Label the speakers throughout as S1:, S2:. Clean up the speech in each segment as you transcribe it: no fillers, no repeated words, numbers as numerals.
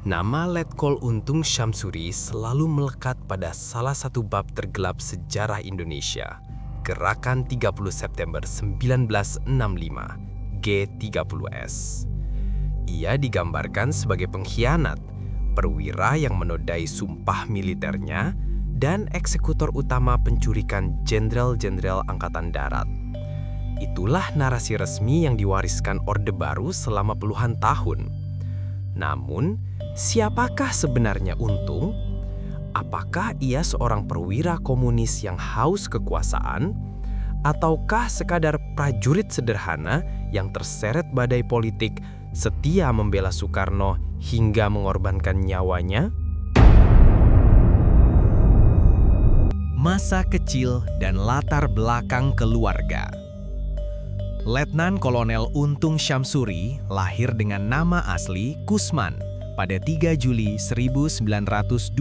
S1: Nama Letkol Untung Syamsuri selalu melekat pada salah satu bab tergelap sejarah Indonesia, Gerakan 30 September 1965, G30S. Ia digambarkan sebagai pengkhianat, perwira yang menodai sumpah militernya, dan eksekutor utama pencurikan jenderal-jenderal Angkatan Darat. Itulah narasi resmi yang diwariskan Orde Baru selama puluhan tahun. Namun, siapakah sebenarnya Untung? Apakah ia seorang perwira komunis yang haus kekuasaan? Ataukah sekadar prajurit sederhana yang terseret badai politik, setia membela Soekarno hingga mengorbankan nyawanya?
S2: Masa kecil dan latar belakang keluarga. Letnan Kolonel Untung Syamsuri lahir dengan nama asli Kusman pada 3 Juli 1926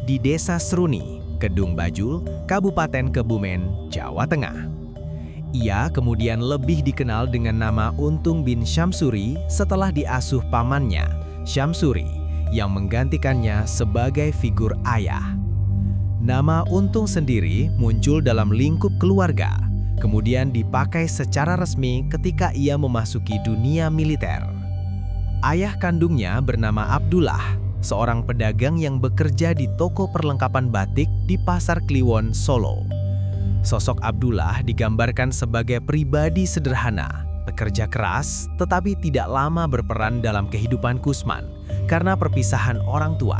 S2: di Desa Seruni, Kedung Bajul, Kabupaten Kebumen, Jawa Tengah. Ia kemudian lebih dikenal dengan nama Untung bin Syamsuri setelah diasuh pamannya, Syamsuri, yang menggantikannya sebagai figur ayah. Nama Untung sendiri muncul dalam lingkup keluarga, kemudian dipakai secara resmi ketika ia memasuki dunia militer. Ayah kandungnya bernama Abdullah, seorang pedagang yang bekerja di toko perlengkapan batik di Pasar Kliwon, Solo. Sosok Abdullah digambarkan sebagai pribadi sederhana, pekerja keras, tetapi tidak lama berperan dalam kehidupan Kusman karena perpisahan orang tua.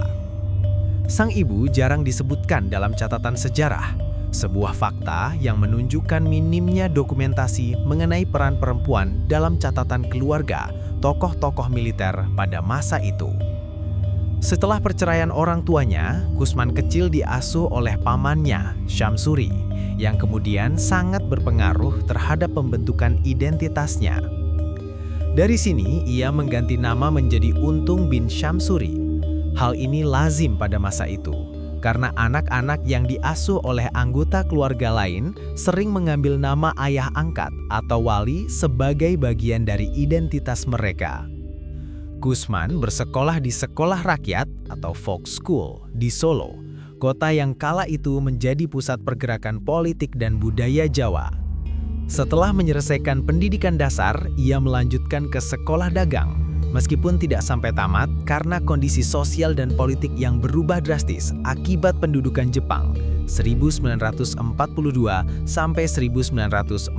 S2: Sang ibu jarang disebutkan dalam catatan sejarah, sebuah fakta yang menunjukkan minimnya dokumentasi mengenai peran perempuan dalam catatan keluarga tokoh-tokoh militer pada masa itu. Setelah perceraian orang tuanya, Kusman kecil diasuh oleh pamannya, Syamsuri, yang kemudian sangat berpengaruh terhadap pembentukan identitasnya. Dari sini, ia mengganti nama menjadi Untung bin Syamsuri. Hal ini lazim pada masa itu, karena anak-anak yang diasuh oleh anggota keluarga lain sering mengambil nama ayah angkat atau wali sebagai bagian dari identitas mereka. Kusman bersekolah di sekolah rakyat atau folk school di Solo, kota yang kala itu menjadi pusat pergerakan politik dan budaya Jawa. Setelah menyelesaikan pendidikan dasar, ia melanjutkan ke sekolah dagang, meskipun tidak sampai tamat karena kondisi sosial dan politik yang berubah drastis akibat pendudukan Jepang 1942 sampai 1945.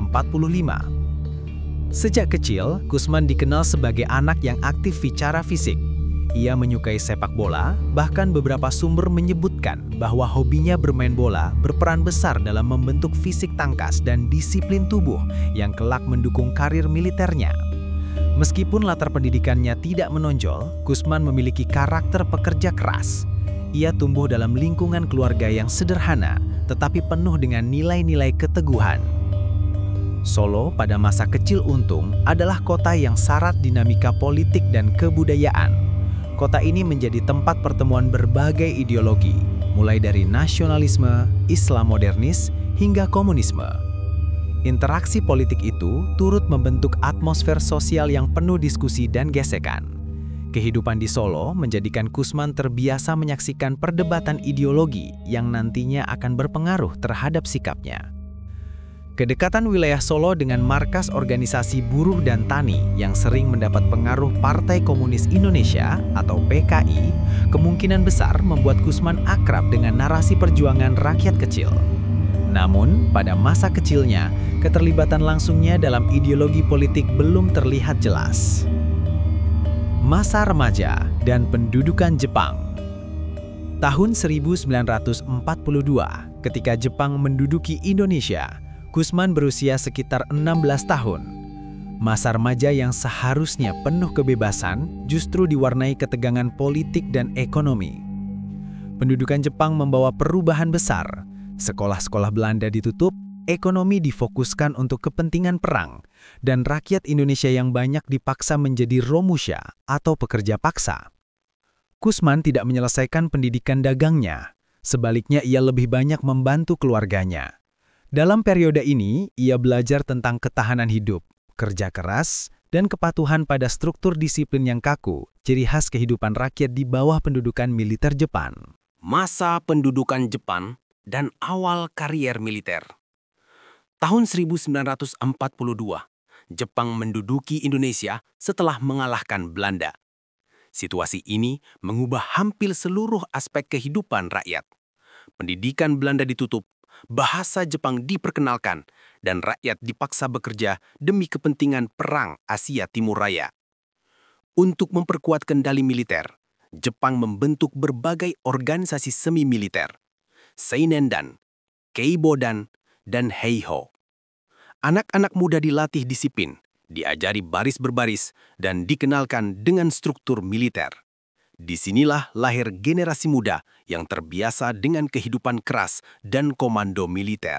S2: Sejak kecil, Kusman dikenal sebagai anak yang aktif secara fisik. Ia menyukai sepak bola, bahkan beberapa sumber menyebutkan bahwa hobinya bermain bola berperan besar dalam membentuk fisik tangkas dan disiplin tubuh yang kelak mendukung karir militernya. Meskipun latar pendidikannya tidak menonjol, Kusman memiliki karakter pekerja keras. Ia tumbuh dalam lingkungan keluarga yang sederhana, tetapi penuh dengan nilai-nilai keteguhan. Solo pada masa kecil Untung adalah kota yang syarat dinamika politik dan kebudayaan. Kota ini menjadi tempat pertemuan berbagai ideologi, mulai dari nasionalisme, Islam modernis, hingga komunisme. Interaksi politik itu turut membentuk atmosfer sosial yang penuh diskusi dan gesekan. Kehidupan di Solo menjadikan Kusman terbiasa menyaksikan perdebatan ideologi yang nantinya akan berpengaruh terhadap sikapnya. Kedekatan wilayah Solo dengan markas organisasi buruh dan tani yang sering mendapat pengaruh Partai Komunis Indonesia atau PKI kemungkinan besar membuat Kusman akrab dengan narasi perjuangan rakyat kecil. Namun, pada masa kecilnya, keterlibatan langsungnya dalam ideologi politik belum terlihat jelas. Masa remaja dan pendudukan Jepang. Tahun 1942, ketika Jepang menduduki Indonesia, Kusman berusia sekitar 16 tahun. Masa remaja yang seharusnya penuh kebebasan justru diwarnai ketegangan politik dan ekonomi. Pendudukan Jepang membawa perubahan besar. Sekolah-sekolah Belanda ditutup, ekonomi difokuskan untuk kepentingan perang, dan rakyat Indonesia yang banyak dipaksa menjadi romusha atau pekerja paksa. Kusman tidak menyelesaikan pendidikan dagangnya, sebaliknya ia lebih banyak membantu keluarganya. Dalam periode ini, ia belajar tentang ketahanan hidup, kerja keras, dan kepatuhan pada struktur disiplin yang kaku, ciri khas kehidupan rakyat di bawah pendudukan militer Jepang.
S1: Masa pendudukan Jepang dan awal karier militer. Tahun 1942, Jepang menduduki Indonesia setelah mengalahkan Belanda. Situasi ini mengubah hampir seluruh aspek kehidupan rakyat. Pendidikan Belanda ditutup, bahasa Jepang diperkenalkan, dan rakyat dipaksa bekerja demi kepentingan Perang Asia Timur Raya. Untuk memperkuat kendali militer, Jepang membentuk berbagai organisasi semi-militer, Seinendan, Keibodan, dan Heiho. Anak-anak muda dilatih disiplin, diajari baris berbaris, dan dikenalkan dengan struktur militer. Disinilah lahir generasi muda yang terbiasa dengan kehidupan keras dan komando militer.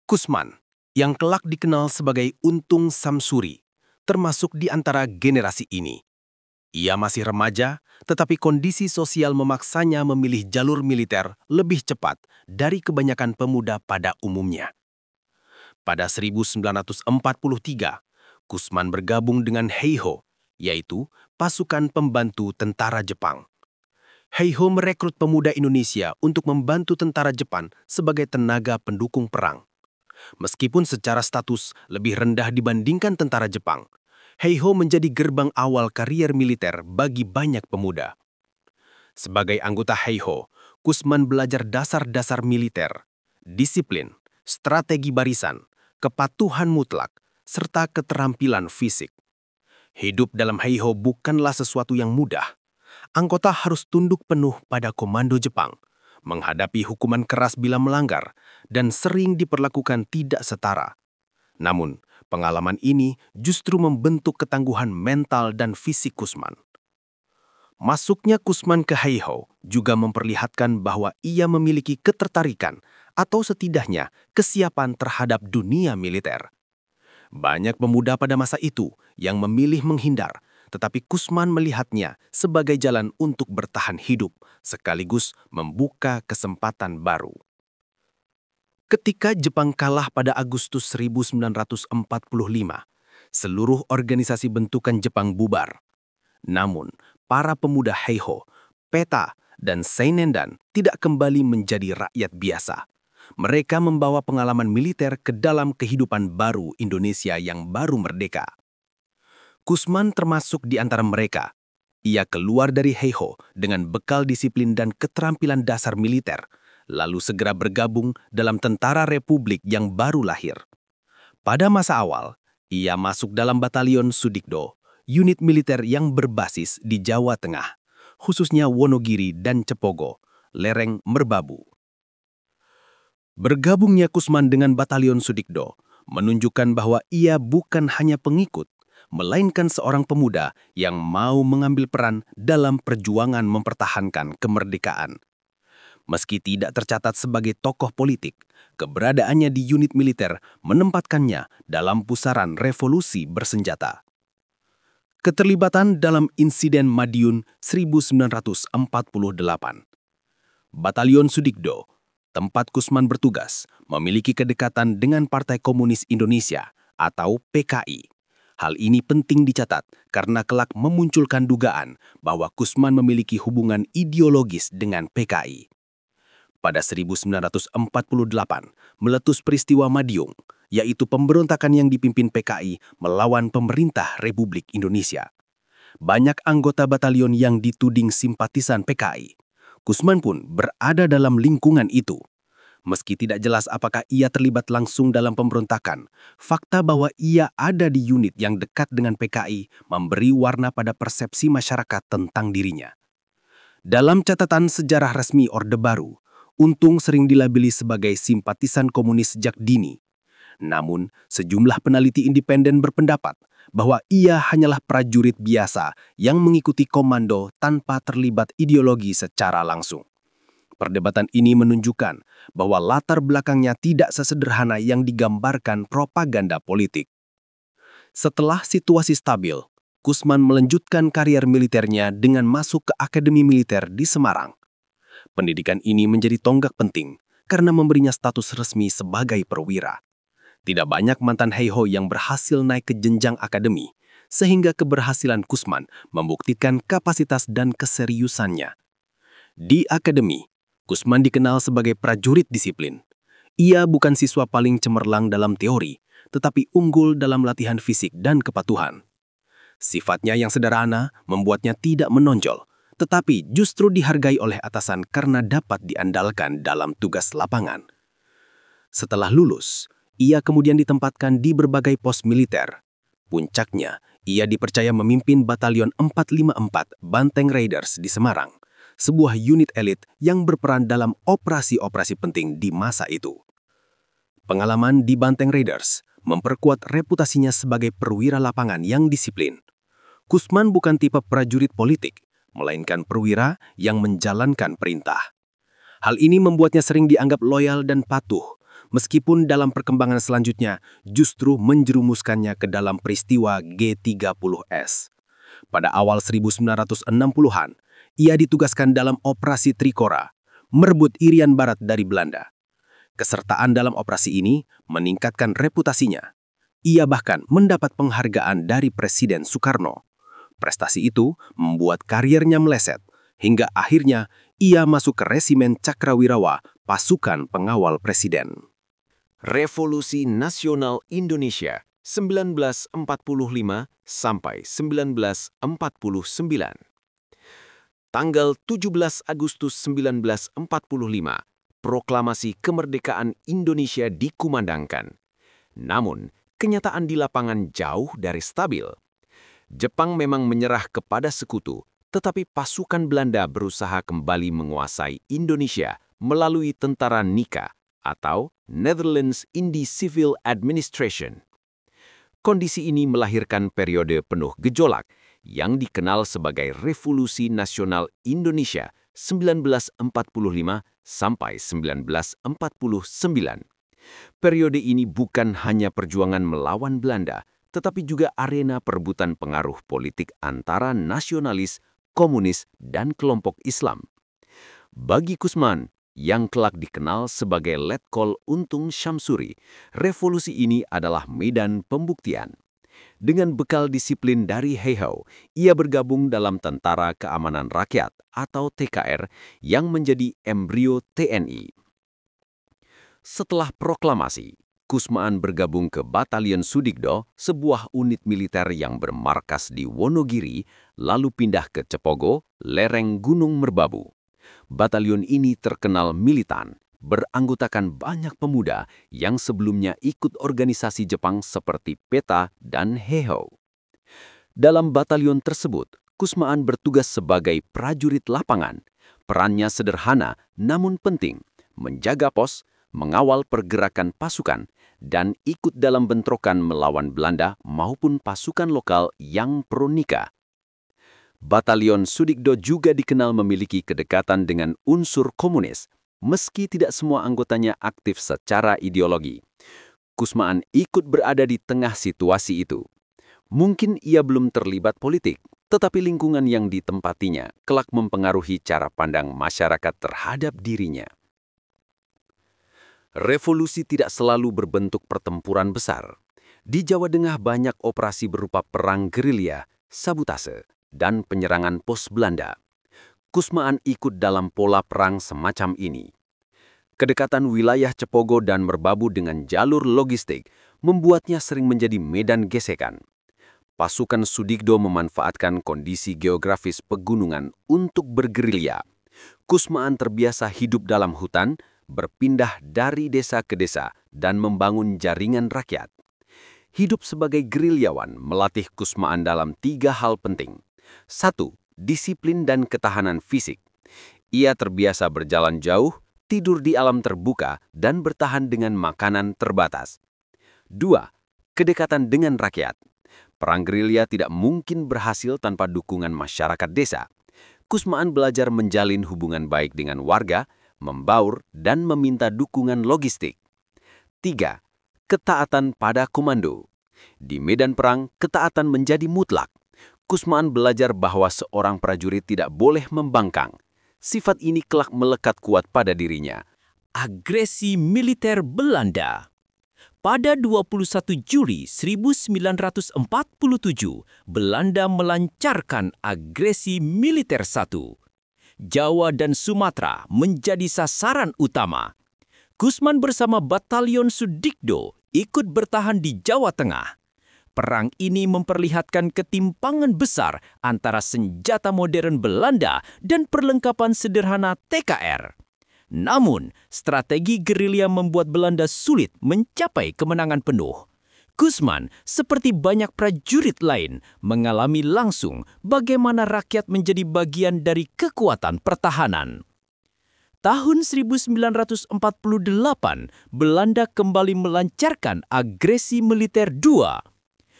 S1: Kusman, yang kelak dikenal sebagai Untung Samsuri, termasuk di antara generasi ini. Ia masih remaja, tetapi kondisi sosial memaksanya memilih jalur militer lebih cepat dari kebanyakan pemuda pada umumnya. Pada 1943, Kusman bergabung dengan Heiho, yaitu pasukan pembantu tentara Jepang. Heiho merekrut pemuda Indonesia untuk membantu tentara Jepang sebagai tenaga pendukung perang. Meskipun secara status lebih rendah dibandingkan tentara Jepang, Heiho menjadi gerbang awal karier militer bagi banyak pemuda. Sebagai anggota Heiho, Kusman belajar dasar-dasar militer, disiplin, strategi barisan, kepatuhan mutlak, serta keterampilan fisik. Hidup dalam Heiho bukanlah sesuatu yang mudah. Anggota harus tunduk penuh pada komando Jepang, menghadapi hukuman keras bila melanggar, dan sering diperlakukan tidak setara. Namun, pengalaman ini justru membentuk ketangguhan mental dan fisik Kusman. Masuknya Kusman ke Heiho juga memperlihatkan bahwa ia memiliki ketertarikan atau setidaknya kesiapan terhadap dunia militer. Banyak pemuda pada masa itu yang memilih menghindar, tetapi Kusman melihatnya sebagai jalan untuk bertahan hidup, sekaligus membuka kesempatan baru. Ketika Jepang kalah pada Agustus 1945, seluruh organisasi bentukan Jepang bubar. Namun, para pemuda Heiho, Peta, dan Seinendan tidak kembali menjadi rakyat biasa. Mereka membawa pengalaman militer ke dalam kehidupan baru Indonesia yang baru merdeka. Kusman termasuk di antara mereka. Ia keluar dari Heiho dengan bekal disiplin dan keterampilan dasar militer, lalu segera bergabung dalam Tentara Republik yang baru lahir. Pada masa awal, ia masuk dalam Batalion Sudikdo, unit militer yang berbasis di Jawa Tengah, khususnya Wonogiri dan Cepogo, lereng Merbabu. Bergabungnya Kusman dengan Batalion Sudikdo menunjukkan bahwa ia bukan hanya pengikut, melainkan seorang pemuda yang mau mengambil peran dalam perjuangan mempertahankan kemerdekaan. Meski tidak tercatat sebagai tokoh politik, keberadaannya di unit militer menempatkannya dalam pusaran revolusi bersenjata. Keterlibatan dalam insiden Madiun 1948. Batalion Sudikdo, tempat Kusman bertugas, memiliki kedekatan dengan Partai Komunis Indonesia atau PKI. Hal ini penting dicatat karena kelak memunculkan dugaan bahwa Kusman memiliki hubungan ideologis dengan PKI. Pada 1948, meletus peristiwa Madiun, yaitu pemberontakan yang dipimpin PKI melawan pemerintah Republik Indonesia. Banyak anggota batalion yang dituding simpatisan PKI. Kusman pun berada dalam lingkungan itu. Meski tidak jelas apakah ia terlibat langsung dalam pemberontakan, fakta bahwa ia ada di unit yang dekat dengan PKI memberi warna pada persepsi masyarakat tentang dirinya. Dalam catatan sejarah resmi Orde Baru, Untung sering dilabeli sebagai simpatisan komunis sejak dini. Namun, sejumlah peneliti independen berpendapat bahwa ia hanyalah prajurit biasa yang mengikuti komando tanpa terlibat ideologi secara langsung. Perdebatan ini menunjukkan bahwa latar belakangnya tidak sesederhana yang digambarkan propaganda politik. Setelah situasi stabil, Kusman melanjutkan karier militernya dengan masuk ke Akademi Militer di Semarang. Pendidikan ini menjadi tonggak penting karena memberinya status resmi sebagai perwira. Tidak banyak mantan Heiho yang berhasil naik ke jenjang akademi, sehingga keberhasilan Kusman membuktikan kapasitas dan keseriusannya. Di akademi, Kusman dikenal sebagai prajurit disiplin. Ia bukan siswa paling cemerlang dalam teori, tetapi unggul dalam latihan fisik dan kepatuhan. Sifatnya yang sederhana membuatnya tidak menonjol, tetapi justru dihargai oleh atasan karena dapat diandalkan dalam tugas lapangan. Setelah lulus, ia kemudian ditempatkan di berbagai pos militer. Puncaknya, ia dipercaya memimpin Batalion 454 Banteng Raiders di Semarang, sebuah unit elit yang berperan dalam operasi-operasi penting di masa itu. Pengalaman di Banteng Raiders memperkuat reputasinya sebagai perwira lapangan yang disiplin. Kusman bukan tipe prajurit politik, melainkan perwira yang menjalankan perintah. Hal ini membuatnya sering dianggap loyal dan patuh, meskipun dalam perkembangan selanjutnya justru menjerumuskannya ke dalam peristiwa G30S. Pada awal 1960-an, ia ditugaskan dalam operasi Trikora, merebut Irian Barat dari Belanda. Kesertaan dalam operasi ini meningkatkan reputasinya. Ia bahkan mendapat penghargaan dari Presiden Soekarno. Prestasi itu membuat karirnya meleset, hingga akhirnya ia masuk ke Resimen Cakrawirawa, pasukan pengawal Presiden.
S2: Revolusi Nasional Indonesia 1945 sampai 1949. Tanggal 17 Agustus 1945, proklamasi kemerdekaan Indonesia dikumandangkan. Namun, kenyataan di lapangan jauh dari stabil. Jepang memang menyerah kepada sekutu, tetapi pasukan Belanda berusaha kembali menguasai Indonesia melalui tentara Nika atau Netherlands Indies Civil Administration. Kondisi ini melahirkan periode penuh gejolak yang dikenal sebagai Revolusi Nasional Indonesia 1945 sampai 1949. Periode ini bukan hanya perjuangan melawan Belanda, tetapi juga arena perebutan pengaruh politik antara nasionalis, komunis, dan kelompok Islam. Bagi Kusman, yang kelak dikenal sebagai Letkol Untung Syamsuri, revolusi ini adalah medan pembuktian. Dengan bekal disiplin dari Heiho, ia bergabung dalam Tentara Keamanan Rakyat atau TKR yang menjadi embrio TNI. Setelah proklamasi, Kusman bergabung ke Batalion Sudigdo, sebuah unit militer yang bermarkas di Wonogiri, lalu pindah ke Cepogo, lereng Gunung Merbabu. Batalion ini terkenal militan, beranggotakan banyak pemuda yang sebelumnya ikut organisasi Jepang seperti PETA dan Heiho. Dalam batalion tersebut, Kusman bertugas sebagai prajurit lapangan. Perannya sederhana namun penting, menjaga pos, mengawal pergerakan pasukan, dan ikut dalam bentrokan melawan Belanda maupun pasukan lokal yang pro-Nika. Batalion Sudigdo juga dikenal memiliki kedekatan dengan unsur komunis, meski tidak semua anggotanya aktif secara ideologi. Kusman ikut berada di tengah situasi itu. Mungkin ia belum terlibat politik, tetapi lingkungan yang ditempatinya kelak mempengaruhi cara pandang masyarakat terhadap dirinya. Revolusi tidak selalu berbentuk pertempuran besar. Di Jawa Tengah banyak operasi berupa perang gerilya, sabotase, dan penyerangan pos Belanda. Kusman ikut dalam pola perang semacam ini. Kedekatan wilayah Cepogo dan Merbabu dengan jalur logistik membuatnya sering menjadi medan gesekan. Pasukan Sudigdo memanfaatkan kondisi geografis pegunungan untuk bergerilya. Kusman terbiasa hidup dalam hutan, berpindah dari desa ke desa, dan membangun jaringan rakyat. Hidup sebagai gerilyawan melatih Kusman dalam 3 hal penting. 1. Disiplin dan ketahanan fisik. Ia terbiasa berjalan jauh, tidur di alam terbuka, dan bertahan dengan makanan terbatas. 2. Kedekatan dengan rakyat. Perang gerilya tidak mungkin berhasil tanpa dukungan masyarakat desa. Kusman belajar menjalin hubungan baik dengan warga, membaur, dan meminta dukungan logistik. 3. Ketaatan pada komando. Di medan perang, ketaatan menjadi mutlak. Kusman belajar bahwa seorang prajurit tidak boleh membangkang. Sifat ini kelak melekat kuat pada dirinya. Agresi militer Belanda.
S3: Pada 21 Juli 1947, Belanda melancarkan agresi militer satu. Jawa dan Sumatera menjadi sasaran utama. Kusman bersama Batalion Sudikdo ikut bertahan di Jawa Tengah. Perang ini memperlihatkan ketimpangan besar antara senjata modern Belanda dan perlengkapan sederhana TKR. Namun, strategi gerilya membuat Belanda sulit mencapai kemenangan penuh. Kusman, seperti banyak prajurit lain, mengalami langsung bagaimana rakyat menjadi bagian dari kekuatan pertahanan. Tahun 1948, Belanda kembali melancarkan agresi militer II.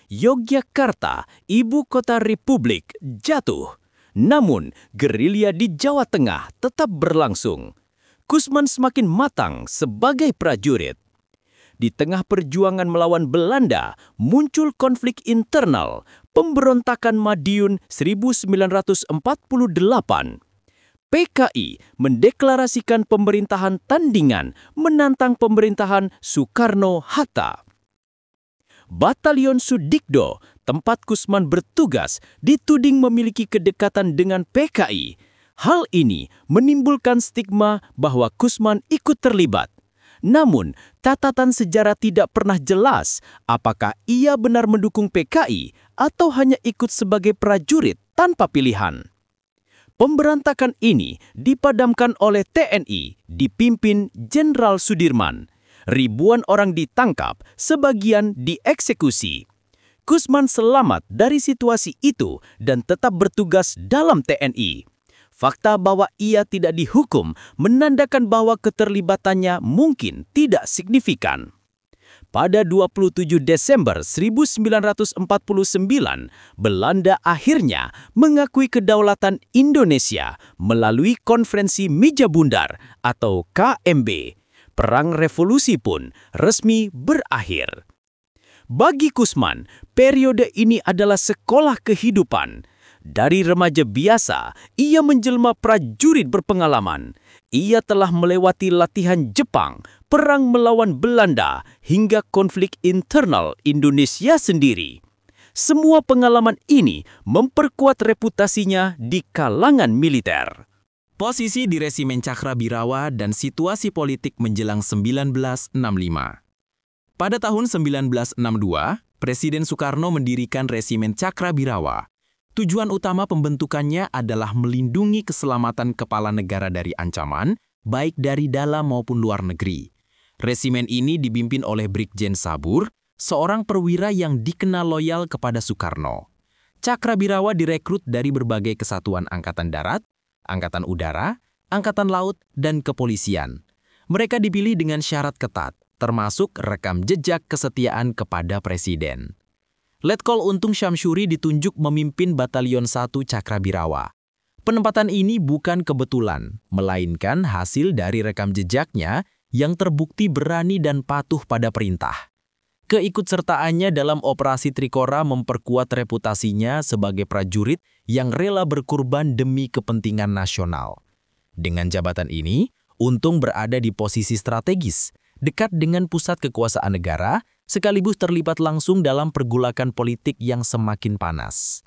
S3: Yogyakarta, ibu kota Republik, jatuh. Namun, gerilya di Jawa Tengah tetap berlangsung. Kusman semakin matang sebagai prajurit. Di tengah perjuangan melawan Belanda, muncul konflik internal, pemberontakan Madiun 1948. PKI mendeklarasikan pemerintahan tandingan menantang pemerintahan Soekarno-Hatta. Batalion Sudikdo, tempat Kusman bertugas, dituding memiliki kedekatan dengan PKI. Hal ini menimbulkan stigma bahwa Kusman ikut terlibat. Namun, catatan sejarah tidak pernah jelas apakah ia benar mendukung PKI atau hanya ikut sebagai prajurit tanpa pilihan. Pemberontakan ini dipadamkan oleh TNI dipimpin Jenderal Sudirman. Ribuan orang ditangkap, sebagian dieksekusi. Kusman selamat dari situasi itu dan tetap bertugas dalam TNI. Fakta bahwa ia tidak dihukum menandakan bahwa keterlibatannya mungkin tidak signifikan. Pada 27 Desember 1949, Belanda akhirnya mengakui kedaulatan Indonesia melalui Konferensi Meja Bundar atau KMB. Perang revolusi pun resmi berakhir. Bagi Kusman, periode ini adalah sekolah kehidupan. Dari remaja biasa, ia menjelma prajurit berpengalaman. Ia telah melewati latihan Jepang, perang melawan Belanda, hingga konflik internal Indonesia sendiri. Semua pengalaman ini memperkuat reputasinya di kalangan militer.
S1: Posisi di Resimen Cakrabirawa dan situasi politik menjelang 1965. Pada tahun 1962, Presiden Soekarno mendirikan Resimen Cakrabirawa. Tujuan utama pembentukannya adalah melindungi keselamatan kepala negara dari ancaman, baik dari dalam maupun luar negeri. Resimen ini dipimpin oleh Brigjen Sabur, seorang perwira yang dikenal loyal kepada Soekarno. Cakrabirawa direkrut dari berbagai kesatuan Angkatan Darat, Angkatan Udara, Angkatan Laut, dan Kepolisian. Mereka dipilih dengan syarat ketat, termasuk rekam jejak kesetiaan kepada Presiden. Letkol Untung Syamsuri ditunjuk memimpin Batalion 1 Cakrabirawa. Penempatan ini bukan kebetulan, melainkan hasil dari rekam jejaknya yang terbukti berani dan patuh pada perintah. Keikutsertaannya dalam operasi Trikora memperkuat reputasinya sebagai prajurit yang rela berkorban demi kepentingan nasional. Dengan jabatan ini, Untung berada di posisi strategis, dekat dengan pusat kekuasaan negara, sekaligus terlibat langsung dalam pergulakan politik yang semakin panas.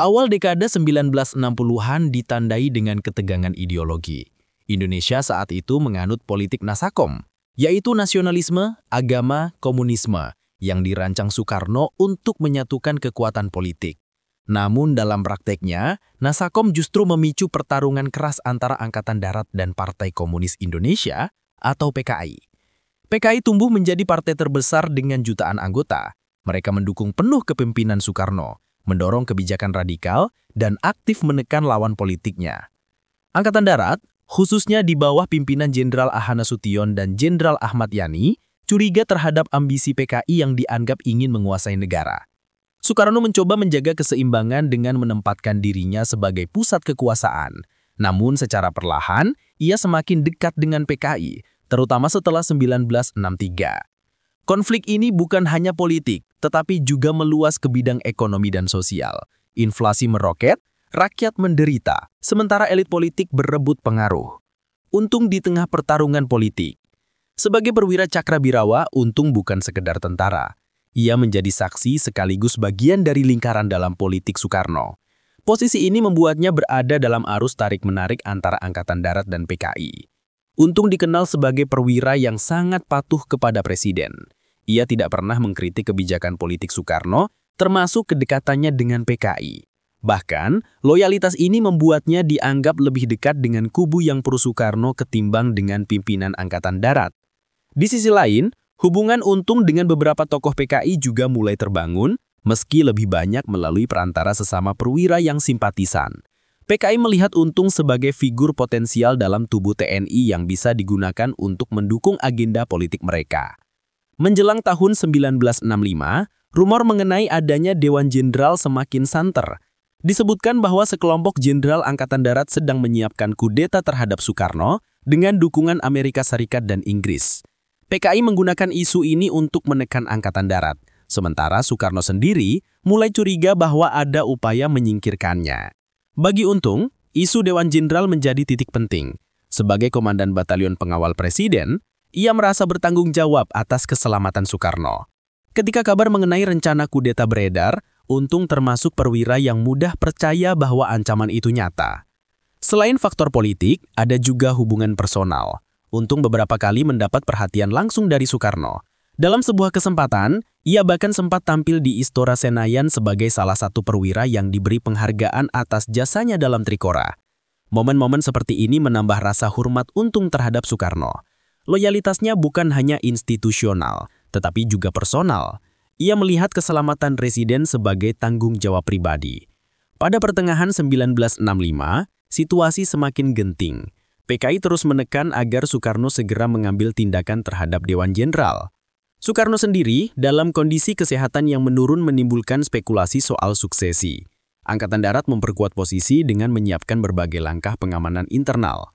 S1: Awal dekade 1960-an ditandai dengan ketegangan ideologi. Indonesia saat itu menganut politik Nasakom, yaitu nasionalisme, agama, komunisme, yang dirancang Soekarno untuk menyatukan kekuatan politik. Namun dalam prakteknya, Nasakom justru memicu pertarungan keras antara Angkatan Darat dan Partai Komunis Indonesia atau PKI. PKI tumbuh menjadi partai terbesar dengan jutaan anggota. Mereka mendukung penuh kepemimpinan Soekarno, mendorong kebijakan radikal, dan aktif menekan lawan politiknya. Angkatan Darat, khususnya di bawah pimpinan Jenderal Ahana Sution dan Jenderal Ahmad Yani, curiga terhadap ambisi PKI yang dianggap ingin menguasai negara. Soekarno mencoba menjaga keseimbangan dengan menempatkan dirinya sebagai pusat kekuasaan. Namun secara perlahan, ia semakin dekat dengan PKI, terutama setelah 1963. Konflik ini bukan hanya politik, tetapi juga meluas ke bidang ekonomi dan sosial. Inflasi meroket, rakyat menderita, sementara elit politik berebut pengaruh. Untung di tengah pertarungan politik.
S4: Sebagai perwira Cakrabirawa, Untung bukan sekedar tentara. Ia menjadi saksi sekaligus bagian dari lingkaran dalam politik Soekarno. Posisi ini membuatnya berada dalam arus tarik-menarik antara Angkatan Darat dan PKI. Untung dikenal sebagai perwira yang sangat patuh kepada presiden. Ia tidak pernah mengkritik kebijakan politik Soekarno, termasuk kedekatannya dengan PKI. Bahkan, loyalitas ini membuatnya dianggap lebih dekat dengan kubu yang pro Soekarno ketimbang dengan pimpinan Angkatan Darat. Di sisi lain, hubungan Untung dengan beberapa tokoh PKI juga mulai terbangun, meski lebih banyak melalui perantara sesama perwira yang simpatisan. PKI melihat Untung sebagai figur potensial dalam tubuh TNI yang bisa digunakan untuk mendukung agenda politik mereka. Menjelang tahun 1965, rumor mengenai adanya Dewan Jenderal semakin santer. Disebutkan bahwa sekelompok jenderal Angkatan Darat sedang menyiapkan kudeta terhadap Soekarno dengan dukungan Amerika Serikat dan Inggris. PKI menggunakan isu ini untuk menekan Angkatan Darat, sementara Soekarno sendiri mulai curiga bahwa ada upaya menyingkirkannya. Bagi Untung, isu Dewan Jenderal menjadi titik penting. Sebagai komandan batalion pengawal presiden, ia merasa bertanggung jawab atas keselamatan Soekarno. Ketika kabar mengenai rencana kudeta beredar, Untung termasuk perwira yang mudah percaya bahwa ancaman itu nyata. Selain faktor politik, ada juga hubungan personal. Untung beberapa kali mendapat perhatian langsung dari Soekarno. Dalam sebuah kesempatan, ia bahkan sempat tampil di Istora Senayan sebagai salah satu perwira yang diberi penghargaan atas jasanya dalam Trikora. Momen-momen seperti ini menambah rasa hormat Untung terhadap Soekarno. Loyalitasnya bukan hanya institusional, tetapi juga personal. Ia melihat keselamatan residen sebagai tanggung jawab pribadi. Pada pertengahan 1965, situasi semakin genting. PKI terus menekan agar Soekarno segera mengambil tindakan terhadap Dewan Jenderal. Soekarno sendiri dalam kondisi kesehatan yang menurun menimbulkan spekulasi soal suksesi. Angkatan Darat memperkuat posisi dengan menyiapkan berbagai langkah pengamanan internal.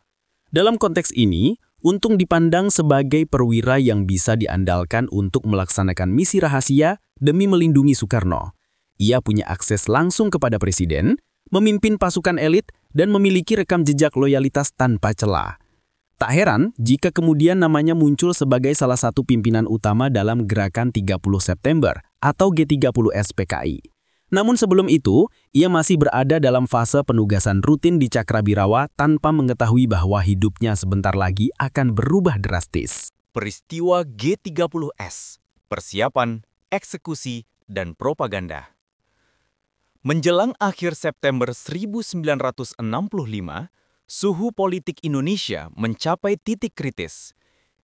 S4: Dalam konteks ini, Untung dipandang sebagai perwira yang bisa diandalkan untuk melaksanakan misi rahasia demi melindungi Soekarno. Ia punya akses langsung kepada presiden, memimpin pasukan elit, dan memiliki rekam jejak loyalitas tanpa celah. Tak heran jika kemudian namanya muncul sebagai salah satu pimpinan utama dalam Gerakan 30 September atau G30S PKI. Namun sebelum itu, ia masih berada dalam fase penugasan rutin di Cakrabirawa tanpa mengetahui bahwa hidupnya sebentar lagi akan berubah drastis.
S3: Peristiwa G30S, persiapan, eksekusi, dan propaganda. Menjelang akhir September 1965, suhu politik Indonesia mencapai titik kritis.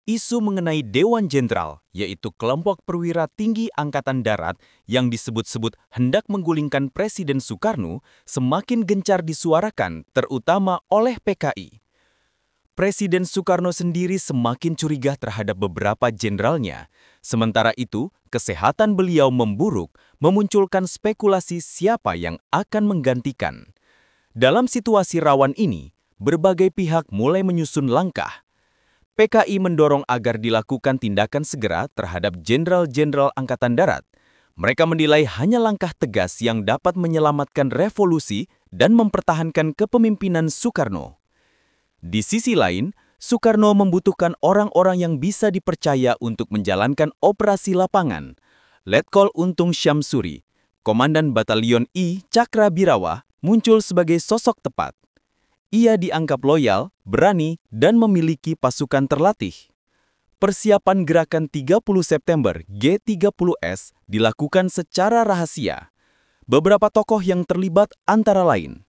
S3: Isu mengenai Dewan Jenderal, yaitu kelompok perwira tinggi Angkatan Darat yang disebut-sebut hendak menggulingkan Presiden Soekarno, semakin gencar disuarakan, terutama oleh PKI. Presiden Soekarno sendiri semakin curiga terhadap beberapa jenderalnya. Sementara itu, kesehatan beliau memburuk, memunculkan spekulasi siapa yang akan menggantikan. Dalam situasi rawan ini, berbagai pihak mulai menyusun langkah. PKI mendorong agar dilakukan tindakan segera terhadap jenderal-jenderal Angkatan Darat. Mereka menilai hanya langkah tegas yang dapat menyelamatkan revolusi dan mempertahankan kepemimpinan Soekarno. Di sisi lain, Soekarno membutuhkan orang-orang yang bisa dipercaya untuk menjalankan operasi lapangan. Letkol Untung Syamsuri, Komandan Batalion I Cakrabirawa, muncul sebagai sosok tepat. Ia dianggap loyal, berani, dan memiliki pasukan terlatih. Persiapan Gerakan 30 September G30S dilakukan secara rahasia. Beberapa tokoh yang terlibat antara lain: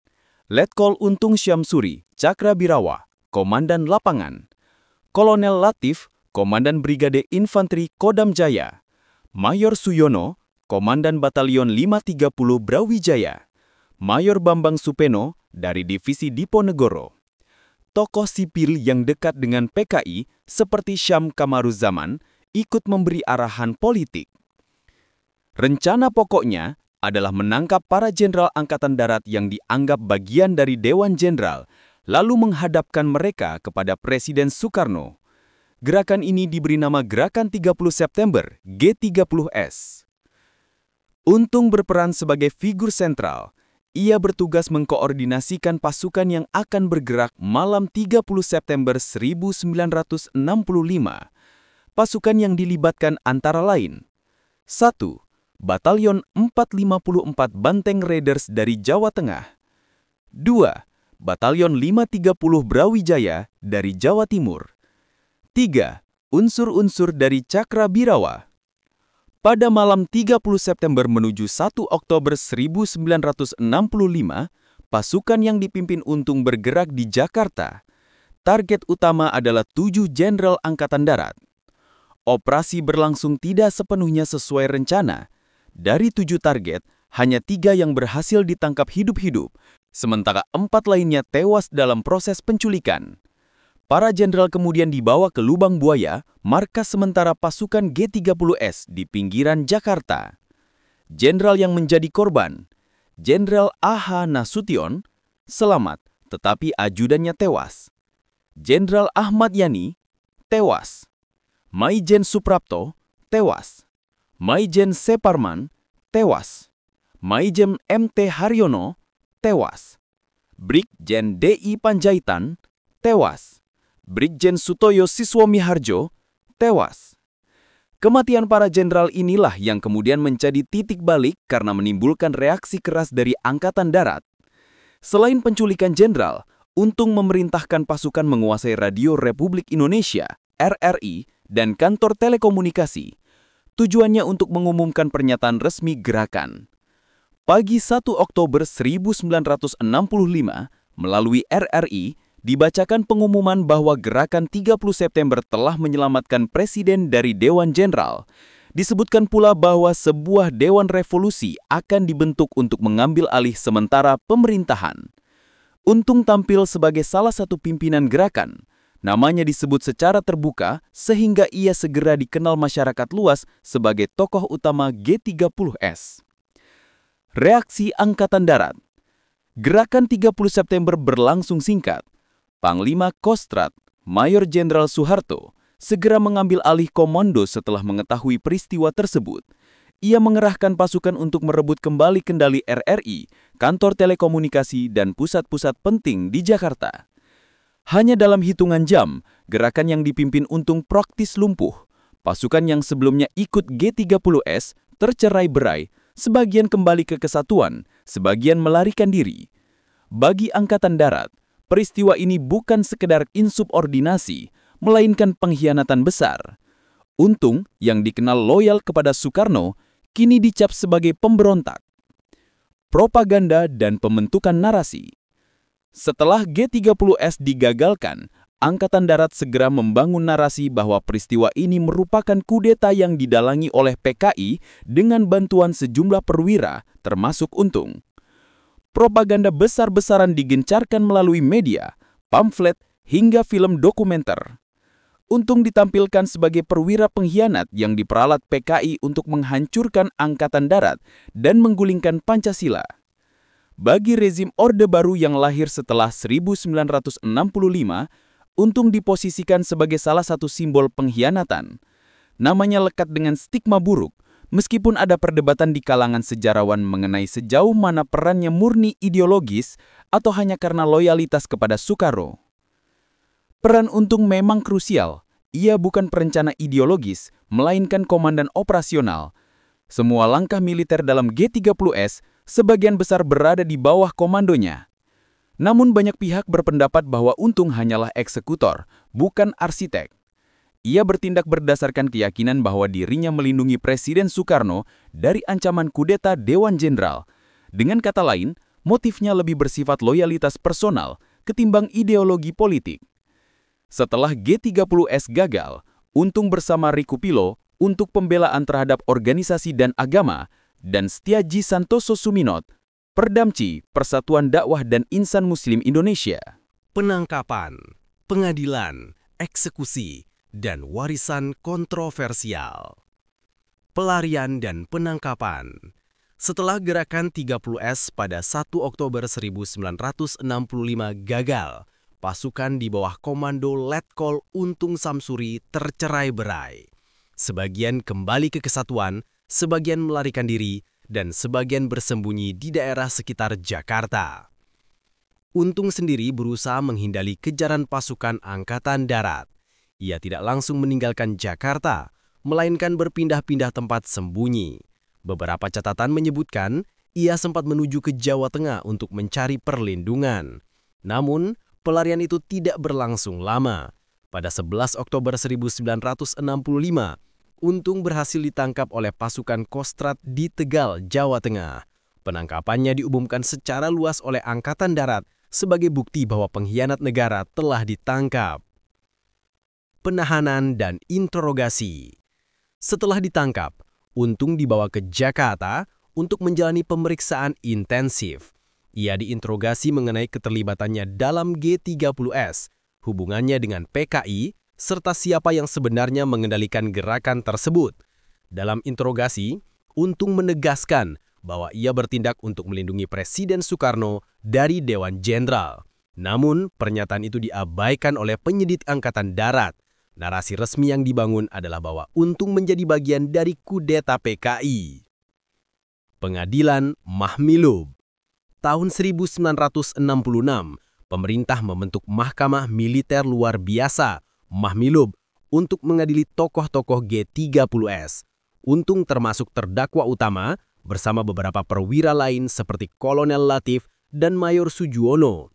S3: Letkol Untung Syamsuri, Cakrabirawa, Komandan Lapangan; Kolonel Latif, Komandan Brigade Infanteri Kodam Jaya; Mayor Suyono, Komandan Batalion 530 Brawijaya; Mayor Bambang Supeno dari Divisi Diponegoro. Tokoh sipil yang dekat dengan PKI seperti Syam Kamaruzaman ikut memberi arahan politik. Rencana pokoknya adalah menangkap para jenderal Angkatan Darat yang dianggap bagian dari Dewan Jenderal, lalu menghadapkan mereka kepada Presiden Soekarno. Gerakan ini diberi nama Gerakan 30 September G30S. Untung berperan sebagai figur sentral. Ia bertugas mengkoordinasikan pasukan yang akan bergerak malam 30 September 1965. Pasukan yang dilibatkan antara lain: 1. Batalion 454 Banteng Raiders dari Jawa Tengah. 2. Batalion 530 Brawijaya dari Jawa Timur. 3. Unsur-unsur dari Cakra Birawa. Pada malam 30 September menuju 1 Oktober 1965, pasukan yang dipimpin Untung bergerak di Jakarta. Target utama adalah 7 Jenderal Angkatan Darat. Operasi berlangsung tidak sepenuhnya sesuai rencana. Dari 7 target, hanya 3 yang berhasil ditangkap hidup-hidup, sementara 4 lainnya tewas dalam proses penculikan. Para jenderal kemudian dibawa ke Lubang Buaya, markas sementara pasukan G30S di pinggiran Jakarta. Jenderal yang menjadi korban, Jenderal A.H. Nasution, selamat, tetapi ajudannya tewas. Jenderal Ahmad Yani, tewas. Maijen Suprapto, tewas. Maijen Separman, tewas. Maijen M.T. Haryono, tewas. Brigjen D.I. Panjaitan, tewas. Brigjen Sutoyo Siswomiharjo, tewas. Kematian para jenderal inilah yang kemudian menjadi titik balik karena menimbulkan reaksi keras dari Angkatan Darat. Selain penculikan jenderal, Untung memerintahkan pasukan menguasai Radio Republik Indonesia, RRI, dan kantor telekomunikasi. Tujuannya untuk mengumumkan pernyataan resmi gerakan. Pagi 1 Oktober 1965, melalui RRI, dibacakan pengumuman bahwa gerakan 30 September telah menyelamatkan Presiden dari Dewan Jenderal. Disebutkan pula bahwa sebuah Dewan Revolusi akan dibentuk untuk mengambil alih sementara pemerintahan. Untung tampil sebagai salah satu pimpinan gerakan. Namanya disebut secara terbuka sehingga ia segera dikenal masyarakat luas sebagai tokoh utama G30S. Reaksi Angkatan Darat. Gerakan 30 September berlangsung singkat. Panglima Kostrat, Mayor Jenderal Soeharto, segera mengambil alih komando setelah mengetahui peristiwa tersebut. Ia mengerahkan pasukan untuk merebut kembali kendali RRI, kantor telekomunikasi, dan pusat-pusat penting di Jakarta. Hanya dalam hitungan jam, gerakan yang dipimpin Untung praktis lumpuh. Pasukan yang sebelumnya ikut G30S tercerai-berai, sebagian kembali ke kesatuan, sebagian melarikan diri. Bagi Angkatan Darat, peristiwa ini bukan sekedar insubordinasi, melainkan pengkhianatan besar. Untung, yang dikenal loyal kepada Soekarno, kini dicap sebagai pemberontak. Propaganda dan pembentukan narasi. Setelah G30S digagalkan, Angkatan Darat segera membangun narasi bahwa peristiwa ini merupakan kudeta yang didalangi oleh PKI dengan bantuan sejumlah perwira, termasuk Untung. Propaganda besar-besaran digencarkan melalui media, pamflet, hingga film dokumenter. Untung ditampilkan sebagai perwira pengkhianat yang diperalat PKI untuk menghancurkan Angkatan Darat dan menggulingkan Pancasila. Bagi rezim Orde Baru yang lahir setelah 1965, Untung diposisikan sebagai salah satu simbol pengkhianatan. Namanya lekat dengan stigma buruk, meskipun ada perdebatan di kalangan sejarawan mengenai sejauh mana perannya murni ideologis atau hanya karena loyalitas kepada Soekarno. Peran Untung memang krusial. Ia bukan perencana ideologis, melainkan komandan operasional. Semua langkah militer dalam G30S sebagian besar berada di bawah komandonya. Namun banyak pihak berpendapat bahwa Untung hanyalah eksekutor, bukan arsitek. Ia bertindak berdasarkan keyakinan bahwa dirinya melindungi Presiden Soekarno dari ancaman kudeta Dewan Jenderal. Dengan kata lain, motifnya lebih bersifat loyalitas personal ketimbang ideologi politik. Setelah G30S gagal, Untung bersama Rikupilo untuk pembelaan terhadap organisasi dan agama, dan Setiaji Santoso Suminot, Perdamci, Persatuan Dakwah dan Insan Muslim Indonesia.
S2: Penangkapan, pengadilan, eksekusi, dan warisan kontroversial. Pelarian dan penangkapan. Setelah gerakan 30S pada 1 Oktober 1965 gagal, pasukan di bawah komando Letkol Untung Samsuri tercerai-berai. Sebagian kembali ke kesatuan, sebagian melarikan diri, dan sebagian bersembunyi di daerah sekitar Jakarta. Untung sendiri berusaha menghindari kejaran pasukan Angkatan Darat. Ia tidak langsung meninggalkan Jakarta, melainkan berpindah-pindah tempat sembunyi. Beberapa catatan menyebutkan ia sempat menuju ke Jawa Tengah untuk mencari perlindungan. Namun, pelarian itu tidak berlangsung lama. Pada 11 Oktober 1965, Untung berhasil ditangkap oleh pasukan Kostrad di Tegal, Jawa Tengah. Penangkapannya diumumkan secara luas oleh Angkatan Darat sebagai bukti bahwa pengkhianat negara telah ditangkap. Penahanan dan interogasi. Setelah ditangkap, Untung dibawa ke Jakarta untuk menjalani pemeriksaan intensif. Ia diinterogasi mengenai keterlibatannya dalam G30S, hubungannya dengan PKI, serta siapa yang sebenarnya mengendalikan gerakan tersebut. Dalam interogasi, Untung menegaskan bahwa ia bertindak untuk melindungi Presiden Soekarno dari Dewan Jenderal. Namun, pernyataan itu diabaikan oleh penyidik Angkatan Darat. Narasi resmi yang dibangun adalah bahwa Untung menjadi bagian dari kudeta PKI. Pengadilan Mahmilub. Tahun 1966, pemerintah membentuk Mahkamah Militer Luar Biasa, Mahmilub, untuk mengadili tokoh-tokoh G30S. Untung termasuk terdakwa utama bersama beberapa perwira lain seperti Kolonel Latif dan Mayor Sujuwono.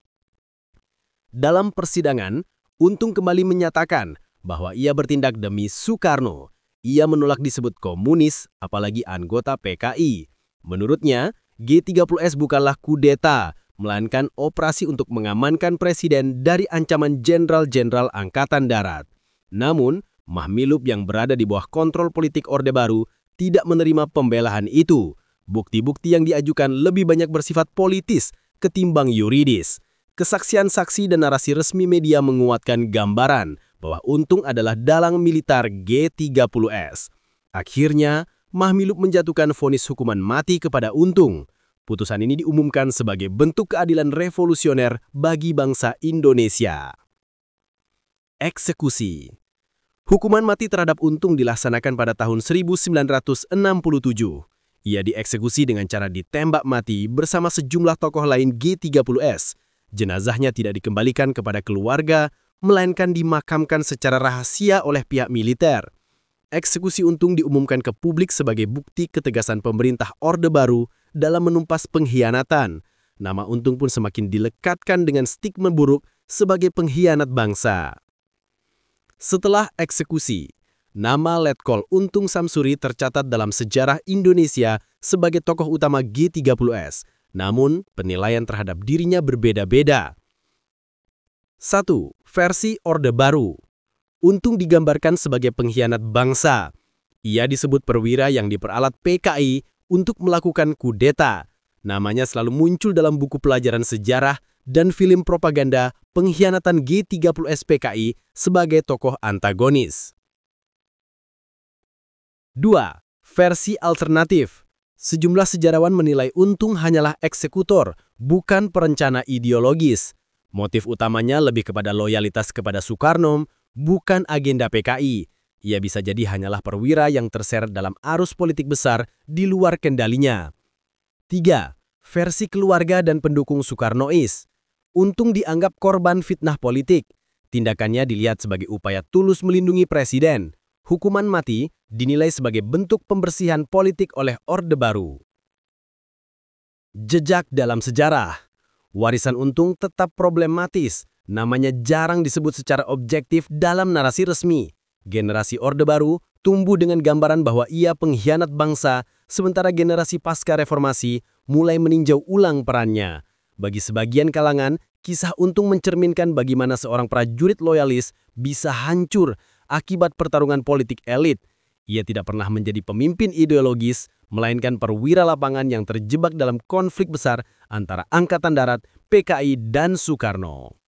S2: Dalam persidangan, Untung kembali menyatakan bahwa ia bertindak demi Soekarno. Ia menolak disebut komunis, apalagi anggota PKI. Menurutnya, G30S bukanlah kudeta, melainkan operasi untuk mengamankan presiden dari ancaman jenderal-jenderal Angkatan Darat. Namun, Mahmilub yang berada di bawah kontrol politik Orde Baru tidak menerima pembelaan itu. Bukti-bukti yang diajukan lebih banyak bersifat politis ketimbang yuridis. Kesaksian saksi dan narasi resmi media menguatkan gambaran bahwa Untung adalah dalang militer G30S. Akhirnya, Mahmilub menjatuhkan vonis hukuman mati kepada Untung. Putusan ini diumumkan sebagai bentuk keadilan revolusioner bagi bangsa Indonesia. Eksekusi. Hukuman mati terhadap Untung dilaksanakan pada tahun 1967. Ia dieksekusi dengan cara ditembak mati bersama sejumlah tokoh lain G30S. Jenazahnya tidak dikembalikan kepada keluarga, melainkan dimakamkan secara rahasia oleh pihak militer. Eksekusi Untung diumumkan ke publik sebagai bukti ketegasan pemerintah Orde Baru dalam menumpas pengkhianatan. Nama Untung pun semakin dilekatkan dengan stigma buruk sebagai pengkhianat bangsa. Setelah eksekusi, nama Letkol Untung Samsuri tercatat dalam sejarah Indonesia sebagai tokoh utama G30S. Namun, penilaian terhadap dirinya berbeda-beda. 1. Versi Orde Baru. Untung digambarkan sebagai pengkhianat bangsa. Ia disebut perwira yang diperalat PKI untuk melakukan kudeta. Namanya selalu muncul dalam buku pelajaran sejarah dan film propaganda pengkhianatan G30S PKI sebagai tokoh antagonis. 2. Versi alternatif. Sejumlah sejarawan menilai Untung hanyalah eksekutor, bukan perencana ideologis. Motif utamanya lebih kepada loyalitas kepada Soekarno, bukan agenda PKI. Ia bisa jadi hanyalah perwira yang terseret dalam arus politik besar di luar kendalinya. 3. Versi keluarga dan pendukung Soekarnois. Untung dianggap korban fitnah politik. Tindakannya dilihat sebagai upaya tulus melindungi presiden. Hukuman mati dinilai sebagai bentuk pembersihan politik oleh Orde Baru. Jejak dalam sejarah. Warisan Untung tetap problematis. Namanya jarang disebut secara objektif dalam narasi resmi. Generasi Orde Baru tumbuh dengan gambaran bahwa ia pengkhianat bangsa, sementara generasi pasca reformasi mulai meninjau ulang perannya. Bagi sebagian kalangan, kisah Untung mencerminkan bagaimana seorang prajurit loyalis bisa hancur akibat pertarungan politik elit. Ia tidak pernah menjadi pemimpin ideologis, melainkan perwira lapangan yang terjebak dalam konflik besar antara Angkatan Darat, PKI, dan Soekarno.